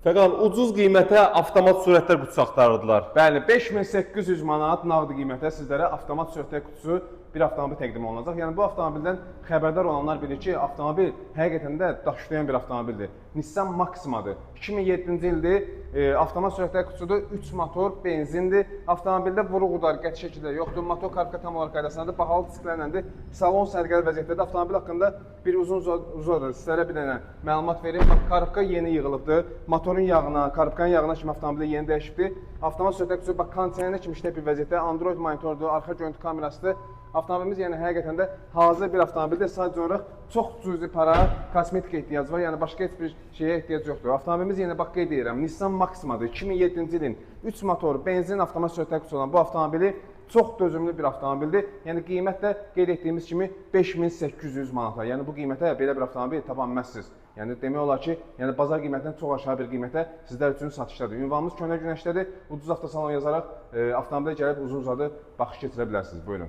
Fəqan, ucuz qiymətə avtomat sürətlər qutusu axtarırdılar. Bəli, 5800 manat nağd qiymətə sizlərə avtomat sürətlər qutusu bir avtomobil təqdim olunacaq. Yəni bu avtomobildən xəbərdar olanlar bilir ki, avtomobil həqiqətən də daşlayan bir avtomobildir. Nissan Maximadır. 2007-ci ildir. Avtomat sürətlər qutusudur. 3 motor, benzindir. Avtomobildə vuruq-udar, qəti şəkildə yoxdur. Motor karka tam olaraq qaydasındadır. Bahalı disklərləndir. Salon sərgəli vəziyyətdədir. Avtomobil haqqında bir uzun sizlərə bir dənə məlumat verim. Bax, karabka yeni yığılıbdır. Motorun yağına, karabkanın yağına kimi avtomobildə yeni dəyişibdir. Avtomat sürətlər qutusu bax, kondisioner kimi işlək bir vəziyyətdə. Android monitordur, arxa görüntü kamerasıdır. Avtomobilimiz yəni həqiqətən də hazır bir avtomobildir. Sadəcə olaraq çox cüzi para, kosmetika ehtiyacı var. Yəni başqa heç bir şeyə ehtiyac yoxdur. Avtomobilimiz yenə bax qeyd edirəm. Nissan Maximadır. 2007-ci ilin 3 motor, benzin avtomat sürətlər qutusu olan bu avtomobili çox dözümlü bir avtomobildir. Yəni qiymət də qeyd etdiyimiz kimi 5800 manata. Yəni bu qiymətə belə bir avtomobil tapa bilməzsiniz. Yəni demək olar ki, yəni bazar qiymətindən çox aşağı bir qiymətə sizlər üçün satışdadır. Ünvanımız Könə Günəşdədir. Ucuz avtosalon yazaraq avtomobilə gəlib uzun-uzadı baxış keçirə bilərsiniz. Buyurun.